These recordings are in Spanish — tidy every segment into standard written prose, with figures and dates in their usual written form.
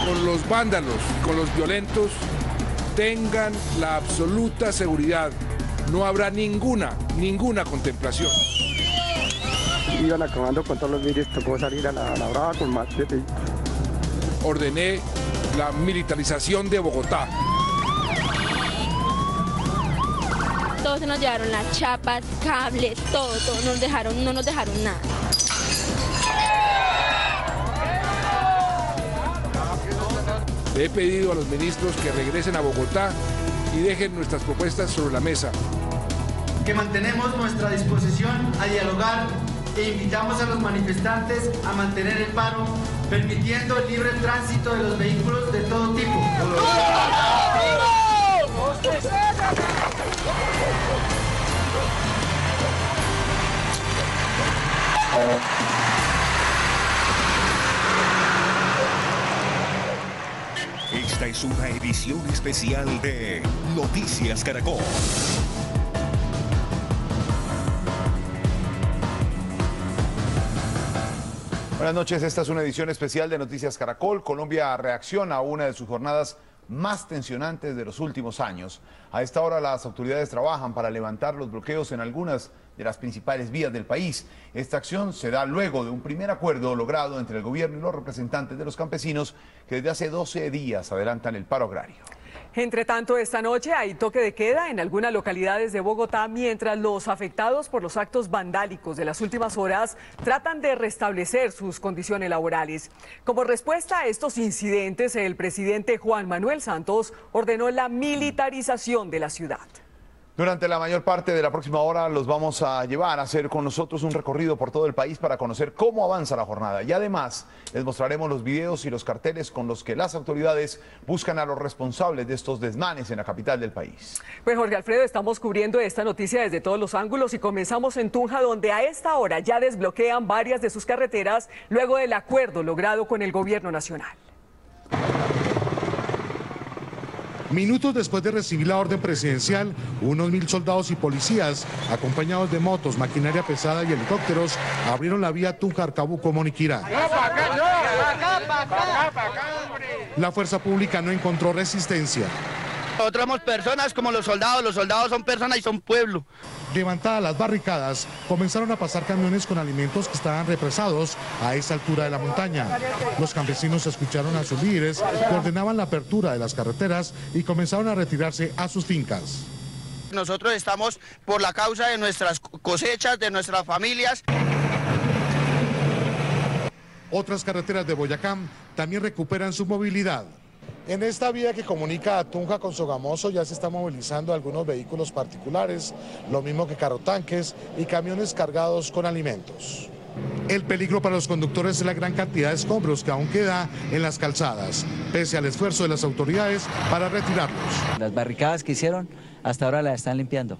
Con los vándalos, con los violentos, tengan la absoluta seguridad. No habrá ninguna contemplación. Iban acabando con todos los vidrios, tocó salir a la brava con machete. Ordené la militarización de Bogotá. Todos se nos llevaron las chapas, cables, todo, no nos dejaron nada. Le he pedido a los ministros que regresen a Bogotá y dejen nuestras propuestas sobre la mesa. Que mantenemos nuestra disposición a dialogar e invitamos a los manifestantes a mantener el paro, permitiendo el libre tránsito de los vehículos de todo tipo. Esta es una edición especial de Noticias Caracol. Buenas noches, esta es una edición especial de Noticias Caracol. Colombia reacciona a una de sus jornadas más tensionantes de los últimos años. A esta hora las autoridades trabajan para levantar los bloqueos en algunas de las principales vías del país. Esta acción se da luego de un primer acuerdo logrado entre el gobierno y los representantes de los campesinos que desde hace 12 días adelantan el paro agrario. Entre tanto, esta noche hay toque de queda en algunas localidades de Bogotá, mientras los afectados por los actos vandálicos de las últimas horas tratan de restablecer sus condiciones laborales. Como respuesta a estos incidentes, el presidente Juan Manuel Santos ordenó la militarización de la ciudad. Durante la mayor parte de la próxima hora los vamos a llevar a hacer con nosotros un recorrido por todo el país para conocer cómo avanza la jornada. Y además les mostraremos los videos y los carteles con los que las autoridades buscan a los responsables de estos desmanes en la capital del país. Pues Jorge Alfredo, estamos cubriendo esta noticia desde todos los ángulos y comenzamos en Tunja, donde a esta hora ya desbloquean varias de sus carreteras luego del acuerdo logrado con el gobierno nacional. Minutos después de recibir la orden presidencial, unos 1000 soldados y policías, acompañados de motos, maquinaria pesada y helicópteros, abrieron la vía Tunja-Arcabuco-Moniquirá. La fuerza pública no encontró resistencia. Nosotros somos personas como los soldados son personas y son pueblo. Levantadas las barricadas, comenzaron a pasar camiones con alimentos que estaban represados a esa altura de la montaña. Los campesinos escucharon a sus líderes que ordenaban la apertura de las carreteras y comenzaron a retirarse a sus fincas. Nosotros estamos por la causa de nuestras cosechas, de nuestras familias. Otras carreteras de Boyacá también recuperan su movilidad. En esta vía que comunica a Tunja con Sogamoso ya se están movilizando algunos vehículos particulares, lo mismo que carrotanques y camiones cargados con alimentos. El peligro para los conductores es la gran cantidad de escombros que aún queda en las calzadas, pese al esfuerzo de las autoridades para retirarlos. Las barricadas que hicieron hasta ahora las están limpiando.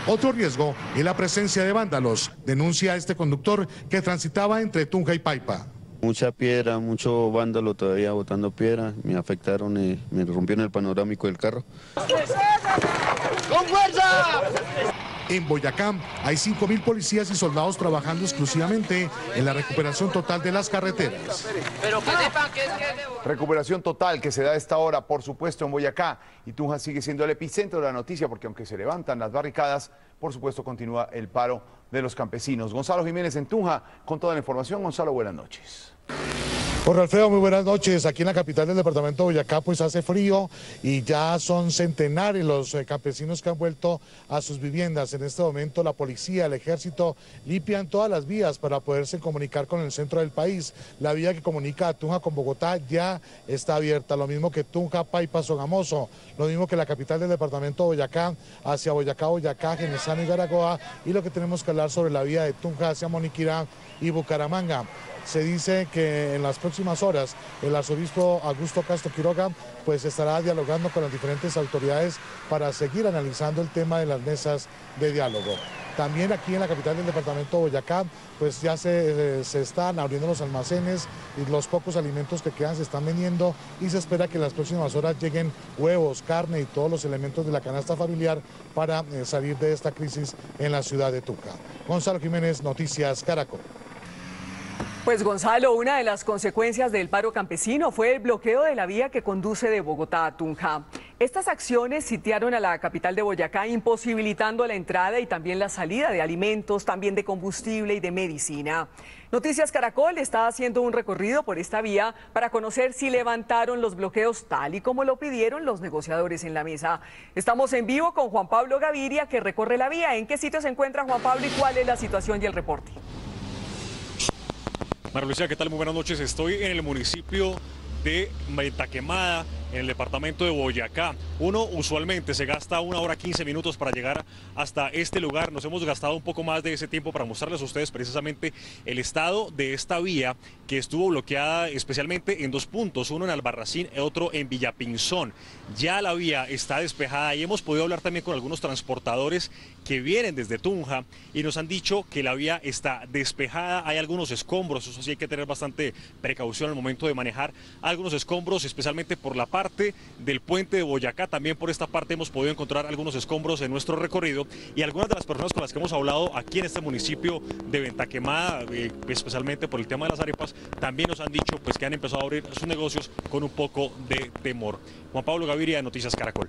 Otro riesgo es la presencia de vándalos, denuncia este conductor que transitaba entre Tunja y Paipa. Mucha piedra, mucho vándalo todavía botando piedra, me afectaron, me rompieron el panorámico del carro. ¡Con fuerza! En Boyacá hay 5000 policías y soldados trabajando exclusivamente en la recuperación total de las carreteras. Pero que sepan que es Recuperación total que se da a esta hora, por supuesto, en Boyacá. Y Tunja sigue siendo el epicentro de la noticia porque aunque se levantan las barricadas, por supuesto continúa el paro de los campesinos. Gonzalo Jiménez en Tunja con toda la información. Gonzalo, buenas noches. Jorge Alfredo, muy buenas noches. Aquí en la capital del departamento de Boyacá pues hace frío y ya son centenares los campesinos que han vuelto a sus viviendas. En este momento la policía, el ejército limpian todas las vías para poderse comunicar con el centro del país. La vía que comunica a Tunja con Bogotá ya está abierta, lo mismo que Tunja, Paipa, Sogamoso, lo mismo que la capital del departamento de Boyacá hacia Boyacá, Genesano y Garagoa, y lo que tenemos que hablar sobre la vía de Tunja hacia Moniquirá y Bucaramanga. Se dice que en las próximas horas el arzobispo Augusto Castro Quiroga pues estará dialogando con las diferentes autoridades para seguir analizando el tema de las mesas de diálogo. También aquí en la capital del departamento de Boyacá pues ya se están abriendo los almacenes y los pocos alimentos que quedan se están vendiendo y se espera que en las próximas horas lleguen huevos, carne y todos los elementos de la canasta familiar para salir de esta crisis en la ciudad de Tunja. Gonzalo Jiménez, Noticias Caracol. Pues Gonzalo, una de las consecuencias del paro campesino fue el bloqueo de la vía que conduce de Bogotá a Tunja. Estas acciones sitiaron a la capital de Boyacá, imposibilitando la entrada y también la salida de alimentos, también de combustible y de medicina. Noticias Caracol está haciendo un recorrido por esta vía para conocer si levantaron los bloqueos tal y como lo pidieron los negociadores en la mesa. Estamos en vivo con Juan Pablo Gaviria, que recorre la vía. ¿En qué sitio se encuentra Juan Pablo y cuál es la situación y el reporte? María Luisa, ¿qué tal? Muy buenas noches. Estoy en el municipio de Ventaquemada, en el departamento de Boyacá. Uno usualmente se gasta 1 hora 15 minutos para llegar hasta este lugar. Nos hemos gastado un poco más de ese tiempo para mostrarles a ustedes precisamente el estado de esta vía que estuvo bloqueada especialmente en 2 puntos, uno en Albarracín y otro en Villapinzón. Ya la vía está despejada y hemos podido hablar también con algunos transportadores que vienen desde Tunja y nos han dicho que la vía está despejada. Hay algunos escombros, eso sí hay que tener bastante precaución al momento de manejar algunos escombros, especialmente por la parte del puente de Boyacá. También por esta parte hemos podido encontrar algunos escombros en nuestro recorrido y algunas de las personas con las que hemos hablado aquí en este municipio de Ventaquemada, especialmente por el tema de las arepas, también nos han dicho pues que han empezado a abrir sus negocios con un poco de temor. Juan Pablo Gaviria, de Noticias Caracol.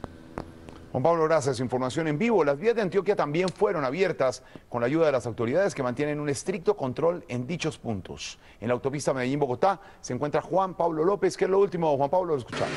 Juan Pablo, gracias. Información en vivo. Las vías de Antioquia también fueron abiertas con la ayuda de las autoridades que mantienen un estricto control en dichos puntos. En la autopista Medellín-Bogotá se encuentra Juan Pablo López. ¿Qué es lo último, Juan Pablo? Lo escuchamos.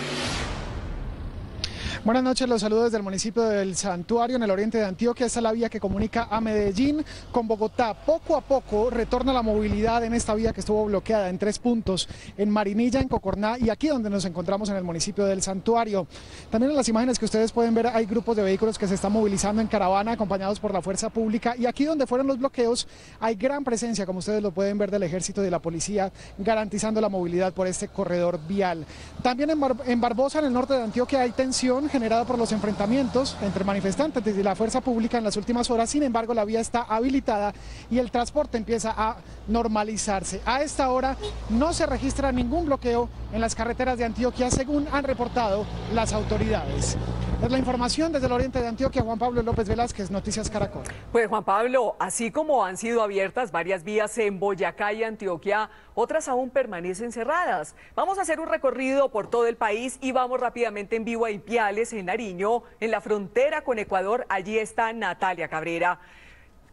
Buenas noches, los saludos desde el municipio del Santuario, en el oriente de Antioquia. Esta es la vía que comunica a Medellín con Bogotá. Poco a poco retorna la movilidad en esta vía que estuvo bloqueada en 3 puntos, en Marinilla, en Cocorná y aquí donde nos encontramos en el municipio del Santuario. También en las imágenes que ustedes pueden ver hay grupos de vehículos que se están movilizando en caravana acompañados por la fuerza pública y aquí donde fueron los bloqueos hay gran presencia, como ustedes lo pueden ver, del ejército y de la policía garantizando la movilidad por este corredor vial. También en Barbosa, en el norte de Antioquia, hay tensión generada por los enfrentamientos entre manifestantes y la fuerza pública en las últimas horas. Sin embargo, la vía está habilitada y el transporte empieza a normalizarse. A esta hora no se registra ningún bloqueo en las carreteras de Antioquia, según han reportado las autoridades. Es la información desde el oriente de Antioquia. Juan Pablo López Velázquez, Noticias Caracol. Pues Juan Pablo, así como han sido abiertas varias vías en Boyacá y Antioquia, otras aún permanecen cerradas. Vamos a hacer un recorrido por todo el país y vamos rápidamente en vivo a Ipiales, en Nariño, en la frontera con Ecuador. Allí está Natalia Cabrera.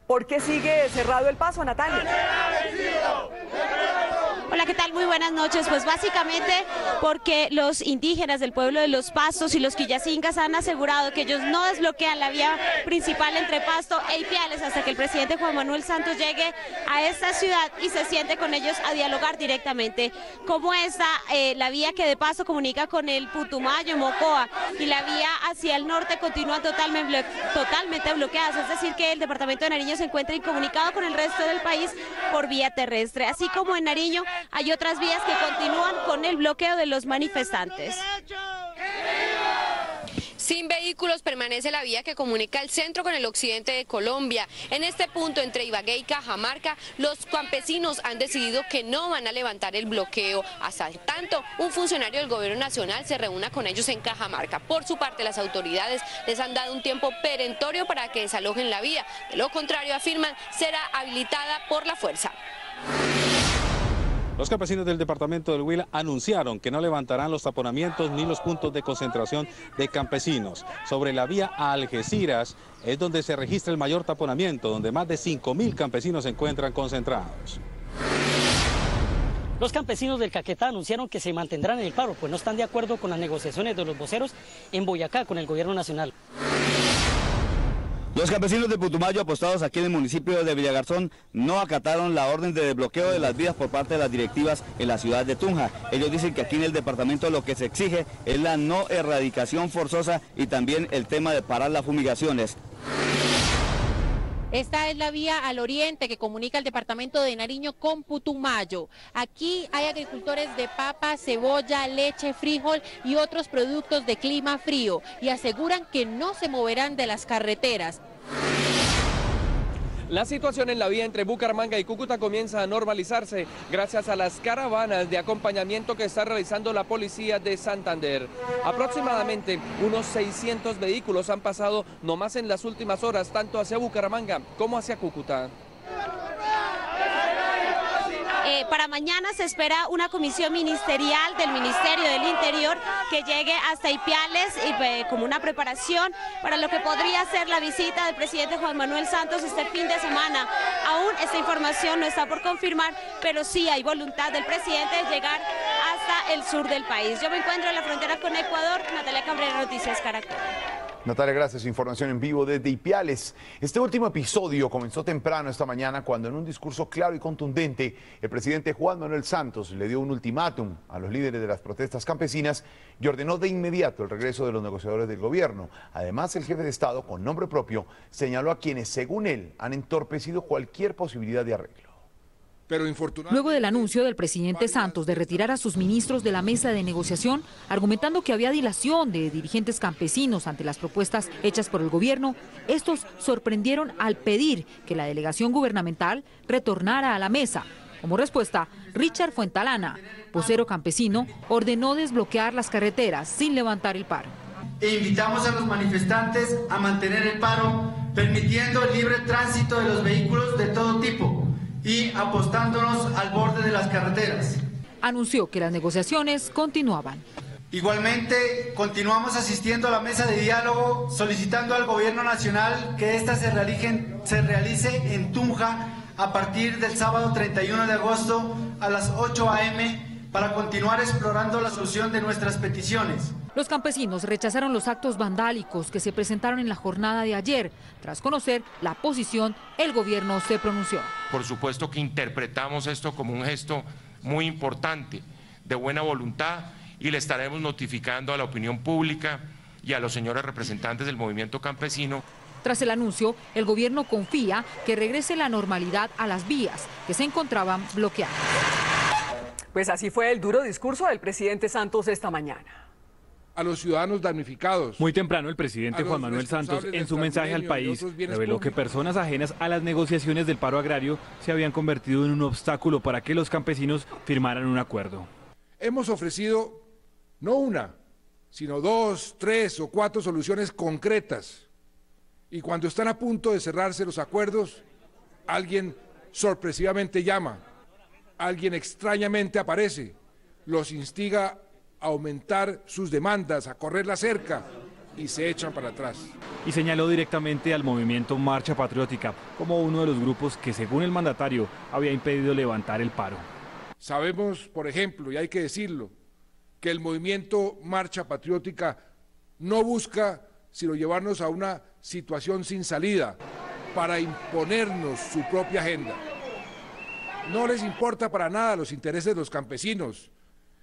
¿Por qué sigue cerrado el paso, Natalia? Hola, ¿qué tal? Muy buenas noches. Pues básicamente porque los indígenas del pueblo de Los Pastos y los Quillacingas han asegurado que ellos no desbloquean la vía principal entre Pasto e Ipiales hasta que el presidente Juan Manuel Santos llegue a esta ciudad y se siente con ellos a dialogar directamente. Como esta, la vía que de Pasto comunica con el Putumayo, Mocoa, y la vía hacia el norte continúan totalmente bloqueadas, es decir que el departamento de Nariño se encuentra incomunicado con el resto del país por vía terrestre. Así como en Nariño hay otras vías que continúan con el bloqueo de los manifestantes. Sin vehículos permanece la vía que comunica el centro con el occidente de Colombia. En este punto entre Ibagué y Cajamarca, los campesinos han decidido que no van a levantar el bloqueo hasta tanto un funcionario del gobierno nacional se reúna con ellos en Cajamarca. Por su parte, las autoridades les han dado un tiempo perentorio para que desalojen la vía. De lo contrario, afirman, será habilitada por la fuerza. Los campesinos del departamento del Huila anunciaron que no levantarán los taponamientos ni los puntos de concentración de campesinos. Sobre la vía a Algeciras es donde se registra el mayor taponamiento, donde más de 5.000 campesinos se encuentran concentrados. Los campesinos del Caquetá anunciaron que se mantendrán en el paro, pues no están de acuerdo con las negociaciones de los voceros en Boyacá con el gobierno nacional. Los campesinos de Putumayo apostados aquí en el municipio de Villagarzón no acataron la orden de desbloqueo de las vías por parte de las directivas en la ciudad de Tunja. Ellos dicen que aquí en el departamento lo que se exige es la no erradicación forzosa y también el tema de parar las fumigaciones. Esta es la vía al oriente que comunica el departamento de Nariño con Putumayo. Aquí hay agricultores de papa, cebolla, leche, frijol y otros productos de clima frío y aseguran que no se moverán de las carreteras. La situación en la vía entre Bucaramanga y Cúcuta comienza a normalizarse gracias a las caravanas de acompañamiento que está realizando la policía de Santander. Aproximadamente unos 600 vehículos han pasado nomás en las últimas horas, tanto hacia Bucaramanga como hacia Cúcuta. Para mañana se espera una comisión ministerial del Ministerio del Interior que llegue hasta Ipiales y como una preparación para lo que podría ser la visita del presidente Juan Manuel Santos este fin de semana. Aún esta información no está por confirmar, pero sí hay voluntad del presidente de llegar hasta el sur del país. Yo me encuentro en la frontera con Ecuador. Natalia Cabrera, Noticias Caracol. Natalia, gracias. Información en vivo desde Ipiales. Este último episodio comenzó temprano esta mañana cuando en un discurso claro y contundente el presidente Juan Manuel Santos le dio un ultimátum a los líderes de las protestas campesinas y ordenó de inmediato el regreso de los negociadores del gobierno. Además, el jefe de Estado, con nombre propio, señaló a quienes, según él, han entorpecido cualquier posibilidad de arreglo. Luego del anuncio del presidente Santos de retirar a sus ministros de la mesa de negociación, argumentando que había dilación de dirigentes campesinos ante las propuestas hechas por el gobierno, estos sorprendieron al pedir que la delegación gubernamental retornara a la mesa. Como respuesta, Richard Fuentalana, vocero campesino, ordenó desbloquear las carreteras sin levantar el paro. Invitamos a los manifestantes a mantener el paro, permitiendo el libre tránsito de los vehículos de todo tipo y apostándonos al borde de las carreteras. Anunció que las negociaciones continuaban. Igualmente, continuamos asistiendo a la mesa de diálogo, solicitando al gobierno nacional que ésta se realice en Tunja a partir del sábado 31 de agosto a las 8 a.m. para continuar explorando la solución de nuestras peticiones. Los campesinos rechazaron los actos vandálicos que se presentaron en la jornada de ayer. Tras conocer la posición, el gobierno se pronunció. Por supuesto que interpretamos esto como un gesto muy importante de buena voluntad y le estaremos notificando a la opinión pública y a los señores representantes del movimiento campesino. Tras el anuncio, el gobierno confía que regrese la normalidad a las vías que se encontraban bloqueadas. Pues así fue el duro discurso del presidente Santos esta mañana. A los ciudadanos damnificados. Muy temprano el presidente Juan Manuel Santos en su mensaje al país reveló que personas ajenas a las negociaciones del paro agrario se habían convertido en un obstáculo para que los campesinos firmaran un acuerdo. Hemos ofrecido no una, sino 2, 3 o 4 soluciones concretas. Y cuando están a punto de cerrarse los acuerdos, alguien sorpresivamente llama, alguien extrañamente aparece, los instiga a aumentar sus demandas, a correr la cerca y se echan para atrás. Y señaló directamente al movimiento Marcha Patriótica como uno de los grupos que, según el mandatario, había impedido levantar el paro. Sabemos, por ejemplo, y hay que decirlo, que el movimiento Marcha Patriótica no busca sino llevarnos a una situación sin salida para imponernos su propia agenda. No les importa para nada los intereses de los campesinos,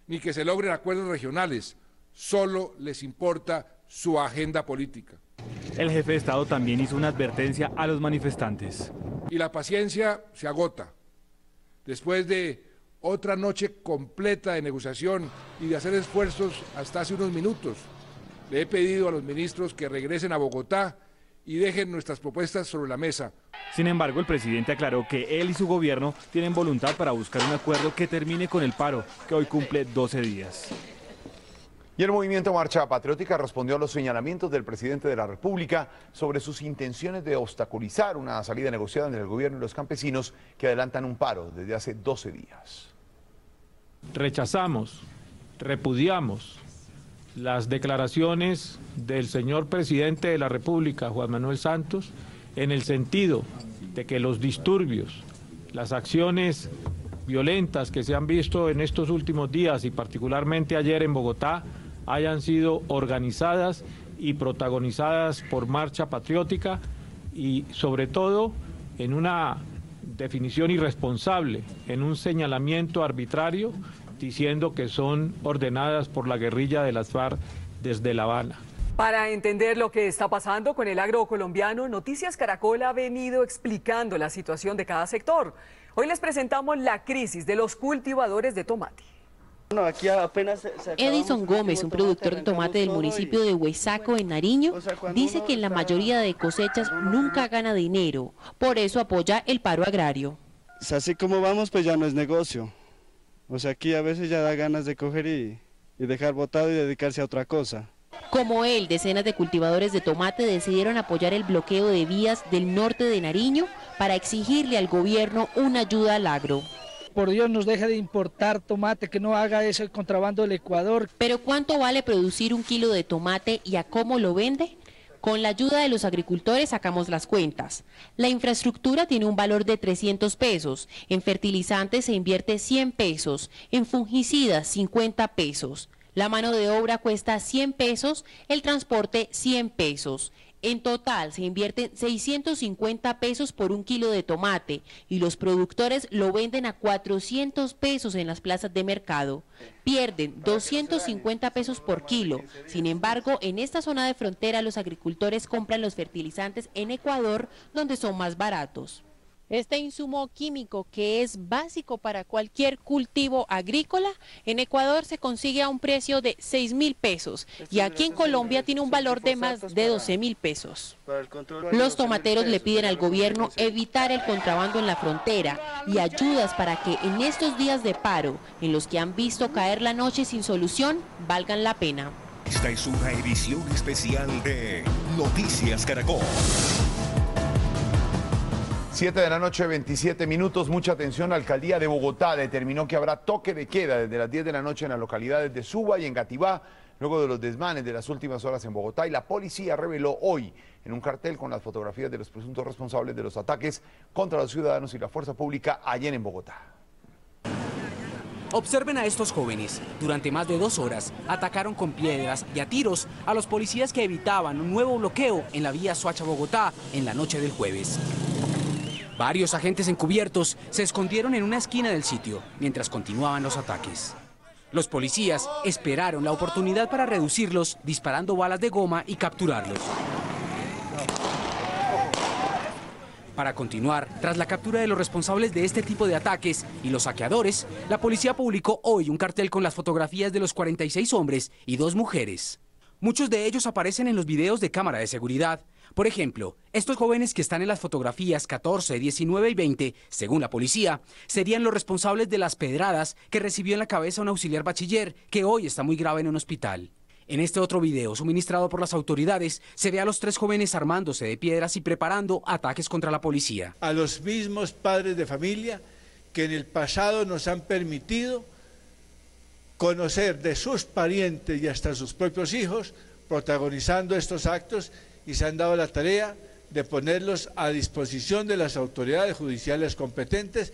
ni que se logren acuerdos regionales, solo les importa su agenda política. El jefe de Estado también hizo una advertencia a los manifestantes. Y la paciencia se agota. Después de otra noche completa de negociación y de hacer esfuerzos hasta hace unos minutos, le he pedido a los ministros que regresen a Bogotá y dejen nuestras propuestas sobre la mesa. Sin embargo, el presidente aclaró que él y su gobierno tienen voluntad para buscar un acuerdo que termine con el paro, que hoy cumple 12 días. Y el movimiento Marcha Patriótica respondió a los señalamientos del presidente de la República sobre sus intenciones de obstaculizar una salida negociada entre el gobierno y los campesinos que adelantan un paro desde hace 12 días. Rechazamos, repudiamos las declaraciones del señor presidente de la República, Juan Manuel Santos, en el sentido de que los disturbios, las acciones violentas que se han visto en estos últimos días y particularmente ayer en Bogotá, hayan sido organizadas y protagonizadas por Marcha Patriótica y sobre todo en una definición irresponsable, en un señalamiento arbitrario, diciendo que son ordenadas por la guerrilla de las FARC desde La Habana. Para entender lo que está pasando con el agro colombiano, Noticias Caracol ha venido explicando la situación de cada sector. Hoy les presentamos la crisis de los cultivadores de tomate. Aquí apenas Edison Gómez, un productor de tomate del municipio de Huesaco, en Nariño, dice que en la mayoría de cosechas nunca gana dinero, por eso apoya el paro agrario. Así como vamos, pues ya no es negocio. O sea, aquí a veces ya da ganas de coger y dejar botado y dedicarse a otra cosa. Como él, decenas de cultivadores de tomate decidieron apoyar el bloqueo de vías del norte de Nariño para exigirle al gobierno una ayuda al agro. por Dios nos deje de importar tomate, que no haga ese contrabando del Ecuador. ¿Pero cuánto vale producir 1 kilo de tomate y a cómo lo vende? Con la ayuda de los agricultores sacamos las cuentas. La infraestructura tiene un valor de 300 pesos, en fertilizantes se invierte 100 pesos, en fungicidas 50 pesos. La mano de obra cuesta 100 pesos, el transporte 100 pesos. En total se invierten 650 pesos por 1 kilo de tomate y los productores lo venden a 400 pesos en las plazas de mercado. Pierden 250 pesos por kilo. Sin embargo, en esta zona de frontera los agricultores compran los fertilizantes en Ecuador, donde son más baratos. Este insumo químico, que es básico para cualquier cultivo agrícola, en Ecuador se consigue a un precio de 6.000 pesos y aquí en Colombia tiene un valor de más de 12.000 pesos. Los tomateros le piden al gobierno evitar el contrabando en la frontera y ayudas para que en estos días de paro, en los que han visto caer la noche sin solución, valgan la pena. Esta es una edición especial de Noticias Caracol. 7 de la noche, 27 minutos. Mucha atención. La alcaldía de Bogotá determinó que habrá toque de queda desde las 10 de la noche en las localidades de Suba y Engativá, luego de los desmanes de las últimas horas en Bogotá. Y la policía reveló hoy en un cartel con las fotografías de los presuntos responsables de los ataques contra los ciudadanos y la fuerza pública ayer en Bogotá. Observen a estos jóvenes. Durante más de 2 horas atacaron con piedras y a tiros a los policías que evitaban un nuevo bloqueo en la vía Soacha-Bogotá en la noche del jueves. Varios agentes encubiertos se escondieron en una esquina del sitio mientras continuaban los ataques. Los policías esperaron la oportunidad para reducirlos disparando balas de goma y capturarlos. Para continuar, tras la captura de los responsables de este tipo de ataques y los saqueadores, la policía publicó hoy un cartel con las fotografías de los 46 hombres y 2 mujeres. Muchos de ellos aparecen en los videos de cámara de seguridad. Por ejemplo, estos jóvenes que están en las fotografías 14, 19 y 20, según la policía, serían los responsables de las pedradas que recibió en la cabeza un auxiliar bachiller que hoy está muy grave en un hospital. En este otro video, suministrado por las autoridades, se ve a los 3 jóvenes armándose de piedras y preparando ataques contra la policía. A los mismos padres de familia que en el pasado nos han permitido conocer de sus parientes y hasta sus propios hijos protagonizando estos actos y se han dado la tarea de ponerlos a disposición de las autoridades judiciales competentes.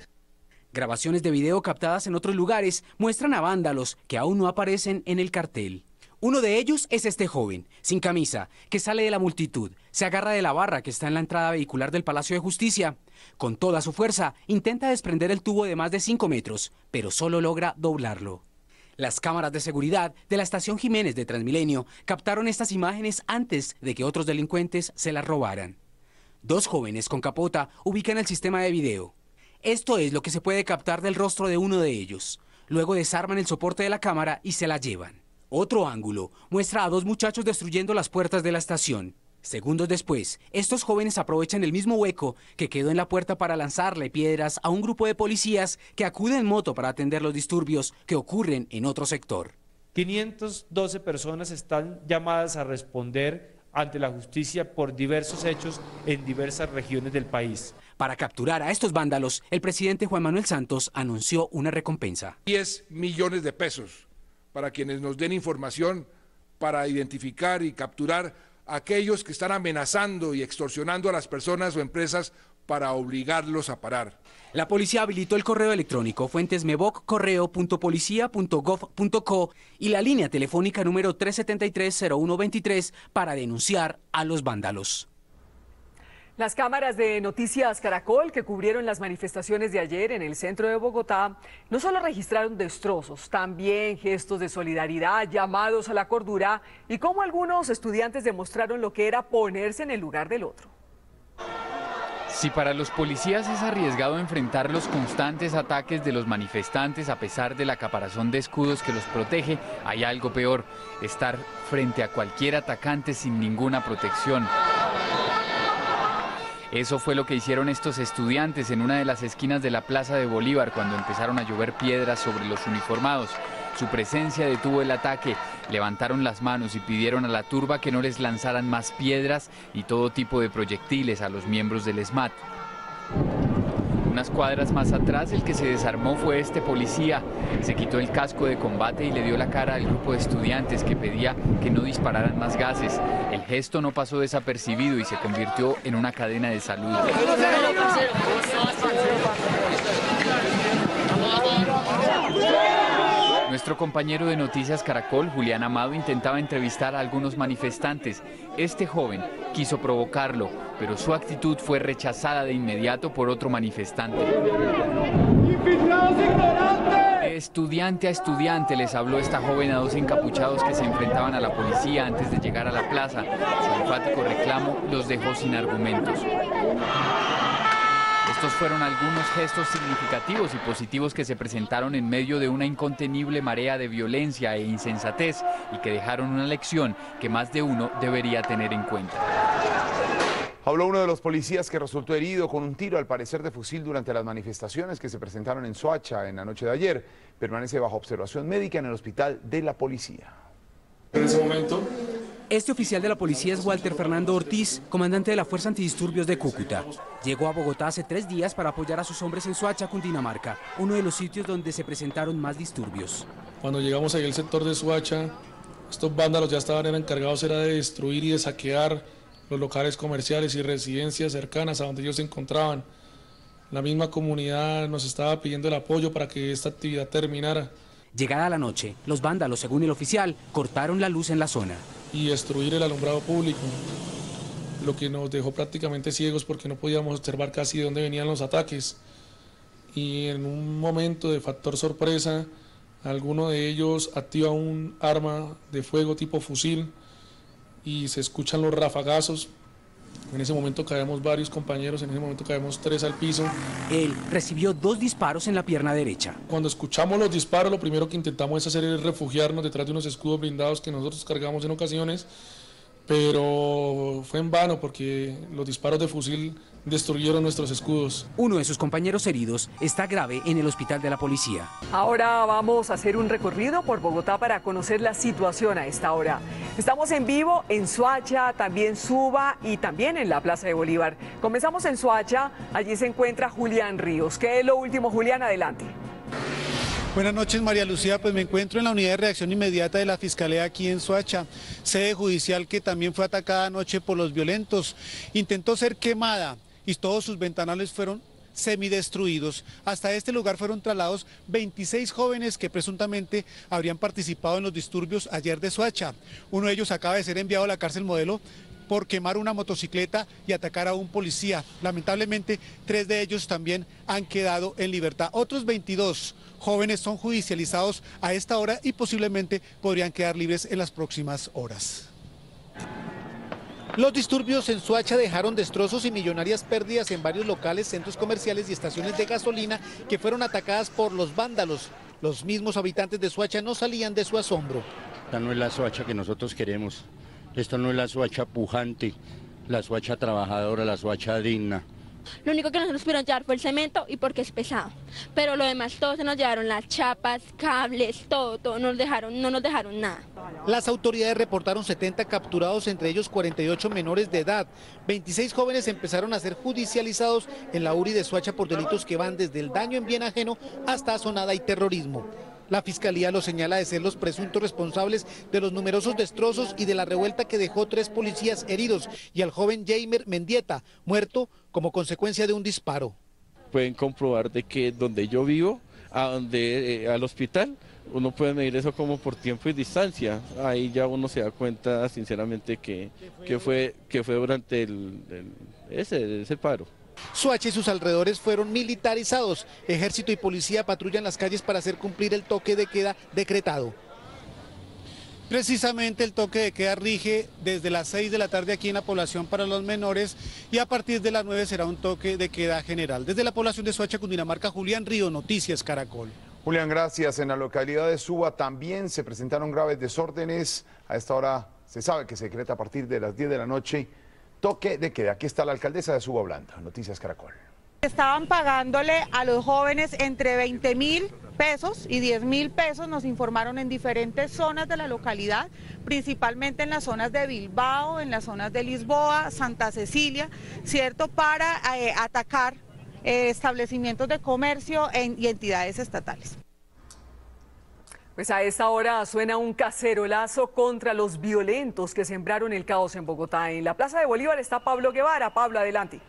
Grabaciones de video captadas en otros lugares muestran a vándalos que aún no aparecen en el cartel. Uno de ellos es este joven, sin camisa, que sale de la multitud, se agarra de la barra que está en la entrada vehicular del Palacio de Justicia. Con toda su fuerza, intenta desprender el tubo de más de 5 metros, pero solo logra doblarlo. Las cámaras de seguridad de la estación Jiménez de Transmilenio captaron estas imágenes antes de que otros delincuentes se las robaran. 2 jóvenes con capota ubican el sistema de video. Esto es lo que se puede captar del rostro de uno de ellos. Luego desarman el soporte de la cámara y se la llevan. Otro ángulo muestra a 2 muchachos destruyendo las puertas de la estación. Segundos después, estos jóvenes aprovechan el mismo hueco que quedó en la puerta para lanzarle piedras a un grupo de policías que acuden en moto para atender los disturbios que ocurren en otro sector. 512 personas están llamadas a responder ante la justicia por diversos hechos en diversas regiones del país. Para capturar a estos vándalos, el presidente Juan Manuel Santos anunció una recompensa. 10 millones de pesos para quienes nos den información para identificar y capturar a aquellos que están amenazando y extorsionando a las personas o empresas para obligarlos a parar. La policía habilitó el correo electrónico fuentesmeboccorreo.policia.gov.co y la línea telefónica número 373-0123 para denunciar a los vándalos. Las cámaras de Noticias Caracol que cubrieron las manifestaciones de ayer en el centro de Bogotá no solo registraron destrozos, también gestos de solidaridad, llamados a la cordura y cómo algunos estudiantes demostraron lo que era ponerse en el lugar del otro. Si para los policías es arriesgado enfrentar los constantes ataques de los manifestantes a pesar de la caparazón de escudos que los protege, hay algo peor, estar frente a cualquier atacante sin ninguna protección. Eso fue lo que hicieron estos estudiantes en una de las esquinas de la Plaza de Bolívar cuando empezaron a llover piedras sobre los uniformados. Su presencia detuvo el ataque, levantaron las manos y pidieron a la turba que no les lanzaran más piedras y todo tipo de proyectiles a los miembros del SMAT. Unas cuadras más atrás, el que se desarmó fue este policía. Se quitó el casco de combate y le dio la cara al grupo de estudiantes que pedía que no dispararan más gases. El gesto no pasó desapercibido y se convirtió en una cadena de salud. Nuestro compañero de Noticias Caracol, Julián Amado, intentaba entrevistar a algunos manifestantes. Este joven quiso provocarlo, pero su actitud fue rechazada de inmediato por otro manifestante. De estudiante a estudiante les habló esta joven a dos encapuchados que se enfrentaban a la policía antes de llegar a la plaza. Su enfático reclamo los dejó sin argumentos. Estos fueron algunos gestos significativos y positivos que se presentaron en medio de una incontenible marea de violencia e insensatez y que dejaron una lección que más de uno debería tener en cuenta. Habló uno de los policías que resultó herido con un tiro, al parecer de fusil, durante las manifestaciones que se presentaron en Soacha en la noche de ayer. Permanece bajo observación médica en el hospital de la policía. En ese momento, este oficial de la policía es Walter Fernando Ortiz, comandante de la Fuerza Antidisturbios de Cúcuta. Llegó a Bogotá hace 3 días para apoyar a sus hombres en Soacha, Cundinamarca, uno de los sitios donde se presentaron más disturbios. Cuando llegamos ahí al sector de Soacha, estos vándalos ya estaban encargados de destruir y de saquear los locales comerciales y residencias cercanas a donde ellos se encontraban. La misma comunidad nos estaba pidiendo el apoyo para que esta actividad terminara. Llegada la noche, los vándalos, según el oficial, cortaron la luz en la zona. Y destruir el alumbrado público, lo que nos dejó prácticamente ciegos porque no podíamos observar casi de dónde venían los ataques. Y en un momento de factor sorpresa, alguno de ellos activa un arma de fuego tipo fusil y se escuchan los rafagazos. En ese momento caemos varios compañeros, en ese momento caemos 3 al piso. Él recibió 2 disparos en la pierna derecha. Cuando escuchamos los disparos, lo primero que intentamos es hacer es refugiarnos detrás de unos escudos blindados que nosotros cargamos en ocasiones, pero fue en vano porque los disparos de fusil destruyeron nuestros escudos. Uno de sus compañeros heridos está grave en el hospital de la policía. Ahora vamos a hacer un recorrido por Bogotá para conocer la situación a esta hora. Estamos en vivo en Soacha, también Suba y también en la Plaza de Bolívar. Comenzamos en Soacha, allí se encuentra Julián Ríos. ¿Qué es lo último, Julián? Adelante. Buenas noches, María Lucía. Pues me encuentro en la unidad de reacción inmediata de la Fiscalía aquí en Soacha, sede judicial que también fue atacada anoche por los violentos. Intentó ser quemada y todos sus ventanales fueron semidestruidos. Hasta este lugar fueron trasladados 26 jóvenes que presuntamente habrían participado en los disturbios ayer de Soacha. Uno de ellos acaba de ser enviado a la cárcel Modelo por quemar una motocicleta y atacar a un policía. Lamentablemente, 3 de ellos también han quedado en libertad. Otros 22 jóvenes son judicializados a esta hora y posiblemente podrían quedar libres en las próximas horas. Los disturbios en Soacha dejaron destrozos y millonarias pérdidas en varios locales, centros comerciales y estaciones de gasolina que fueron atacadas por los vándalos. Los mismos habitantes de Soacha no salían de su asombro. Esta no es la Soacha que nosotros queremos. Esta no es la Soacha pujante, la Soacha trabajadora, la Soacha digna. Lo único que nosotros pudieron llevar fue el cemento y porque es pesado. Pero lo demás, todo se nos llevaron, las chapas, cables, todo no nos dejaron nada. Las autoridades reportaron 70 capturados, entre ellos 48 menores de edad. 26 jóvenes empezaron a ser judicializados en la URI de Soacha por delitos que van desde el daño en bien ajeno hasta asonada y terrorismo. La Fiscalía los señala de ser los presuntos responsables de los numerosos destrozos y de la revuelta que dejó 3 policías heridos y al joven Jamer Mendieta, muerto como consecuencia de un disparo. Pueden comprobar de que donde yo vivo, al hospital, uno puede medir eso como por tiempo y distancia. Ahí ya uno se da cuenta sinceramente que fue durante ese paro. Soacha y sus alrededores fueron militarizados. Ejército y policía patrullan las calles para hacer cumplir el toque de queda decretado. Precisamente el toque de queda rige desde las 6 de la tarde aquí en la población para los menores y a partir de las 9 será un toque de queda general. Desde la población de Soacha, Cundinamarca, Julián Ríos, Noticias Caracol. Julián, gracias. En la localidad de Suba también se presentaron graves desórdenes. A esta hora se sabe que se decreta a partir de las 10 de la noche toque de queda. Aquí está la alcaldesa de Suba Hablando, Noticias Caracol. Estaban pagándole a los jóvenes entre 20.000 pesos y 10.000 pesos, nos informaron, en diferentes zonas de la localidad, principalmente en las zonas de Bilbao, en las zonas de Lisboa, Santa Cecilia, ¿cierto?, para atacar establecimientos de comercio y entidades estatales. Pues a esta hora suena un cacerolazo contra los violentos que sembraron el caos en Bogotá. En la Plaza de Bolívar está Pablo Guevara. Pablo, adelante.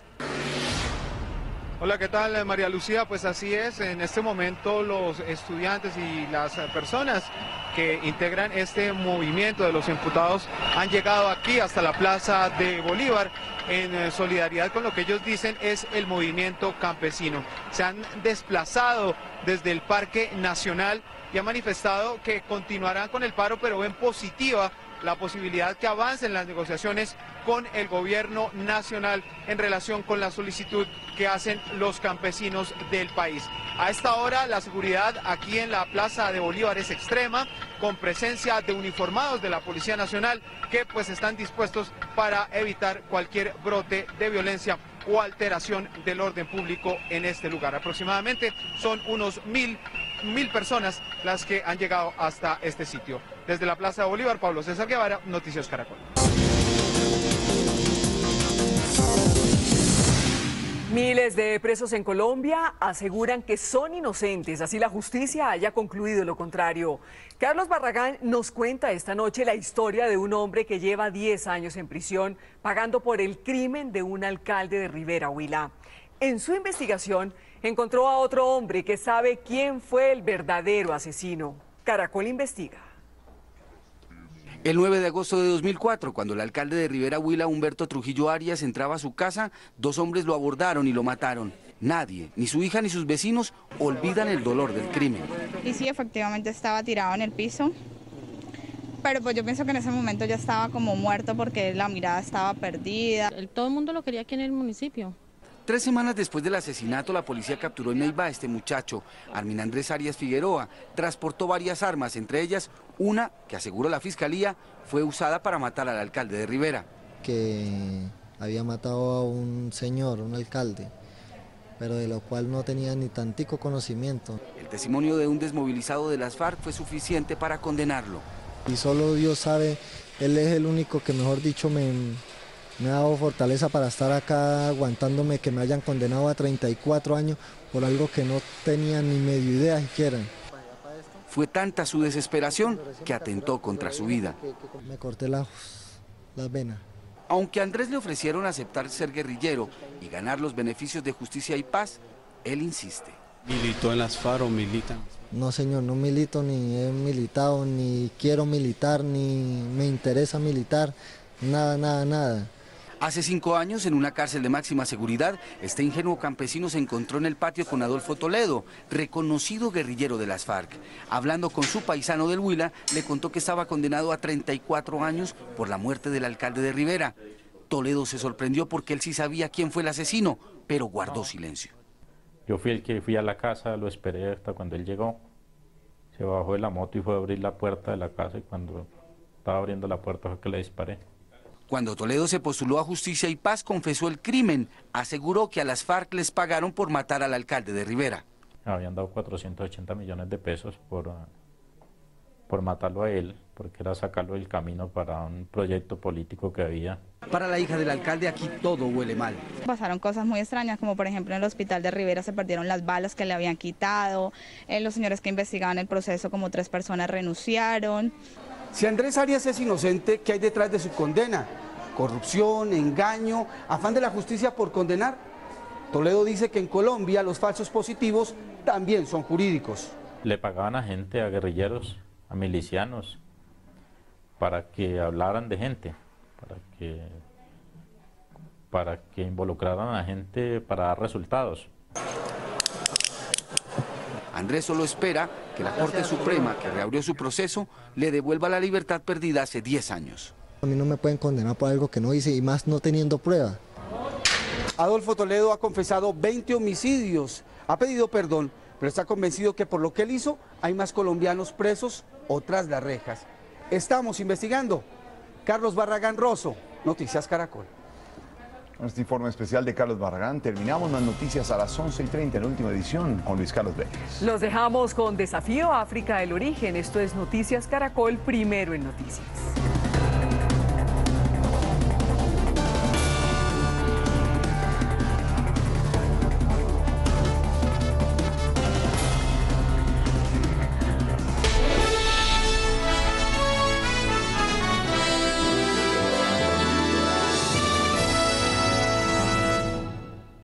Hola, ¿qué tal, María Lucía? Pues así es, en este momento los estudiantes y las personas que integran este movimiento de los imputados han llegado aquí hasta la Plaza de Bolívar en solidaridad con lo que ellos dicen es el movimiento campesino. Se han desplazado desde el Parque Nacional y han manifestado que continuarán con el paro, pero ven positiva la posibilidad que avancen las negociaciones con el gobierno nacional en relación con la solicitud que hacen los campesinos del país. A esta hora la seguridad aquí en la Plaza de Bolívar es extrema, con presencia de uniformados de la Policía Nacional que pues están dispuestos para evitar cualquier brote de violencia o alteración del orden público en este lugar. Aproximadamente son unos 1000 personas las que han llegado hasta este sitio. Desde la Plaza de Bolívar, Pablo César Guevara, Noticias Caracol. Miles de presos en Colombia aseguran que son inocentes, así la justicia haya concluido lo contrario. Carlos Barragán nos cuenta esta noche la historia de un hombre que lleva 10 años en prisión pagando por el crimen de un alcalde de Rivera, Huila. En su investigación encontró a otro hombre que sabe quién fue el verdadero asesino. Caracol investiga. El 9 de agosto de 2004, cuando el alcalde de Rivera, Huila, Humberto Trujillo Arias, entraba a su casa, 2 hombres lo abordaron y lo mataron. Nadie, ni su hija ni sus vecinos, olvidan el dolor del crimen. Y sí, efectivamente estaba tirado en el piso, pero pues yo pienso que en ese momento ya estaba como muerto porque la mirada estaba perdida. Todo el mundo lo quería aquí en el municipio. 3 semanas después del asesinato, la policía capturó en Neiva a este muchacho, Armin Andrés Arias Figueroa. Transportó varias armas, entre ellas una que, aseguró la fiscalía, fue usada para matar al alcalde de Rivera. Que había matado a un señor, un alcalde, pero de lo cual no tenía ni tantico conocimiento. El testimonio de un desmovilizado de las FARC fue suficiente para condenarlo. Y solo Dios sabe, él es el único que, mejor dicho, me ha dado fortaleza para estar acá aguantándome que me hayan condenado a 34 años por algo que no tenía ni medio idea siquiera. Fue tanta su desesperación que atentó contra su vida. Me corté las venas. Aunque a Andrés le ofrecieron aceptar ser guerrillero y ganar los beneficios de justicia y paz, él insiste. ¿Militó en las FARC o milita? No, señor, no milito, ni he militado, ni quiero militar, ni me interesa militar, nada, nada, nada. Hace 5 años, en una cárcel de máxima seguridad, este ingenuo campesino se encontró en el patio con Adolfo Toledo, reconocido guerrillero de las FARC. Hablando con su paisano del Huila, le contó que estaba condenado a 34 años por la muerte del alcalde de Rivera. Toledo se sorprendió porque él sí sabía quién fue el asesino, pero guardó silencio. Yo fui el que fui a la casa, lo esperé hasta cuando él llegó. Se bajó de la moto y fue a abrir la puerta de la casa y cuando estaba abriendo la puerta fue que le disparé. Cuando Toledo se postuló a Justicia y Paz, confesó el crimen. Aseguró que a las FARC les pagaron por matar al alcalde de Rivera. Habían dado 480 millones de pesos por matarlo a él, porque era sacarlo del camino para un proyecto político que había. Para la hija del alcalde aquí todo huele mal. Pasaron cosas muy extrañas, como por ejemplo en el hospital de Rivera se perdieron las balas que le habían quitado, los señores que investigaban el proceso, como 3 personas renunciaron. Si Andrés Arias es inocente, ¿qué hay detrás de su condena? ¿Corrupción, engaño, afán de la justicia por condenar? Toledo dice que en Colombia los falsos positivos también son jurídicos. Le pagaban a gente, a guerrilleros, a milicianos, para que hablaran de gente, para que involucraran a gente para dar resultados. Andrés solo espera que la Corte Suprema, que reabrió su proceso, le devuelva la libertad perdida hace 10 años. A mí no me pueden condenar por algo que no hice y más no teniendo prueba. Adolfo Toledo ha confesado 20 homicidios, ha pedido perdón, pero está convencido que por lo que él hizo hay más colombianos presos o tras las rejas. Estamos investigando. Carlos Barragán Rosso, Noticias Caracol. Con este informe especial de Carlos Barragán terminamos las noticias a las 11:30 en la última edición con Luis Carlos Vélez. Los dejamos con Desafío África del Origen. Esto es Noticias Caracol, primero en noticias.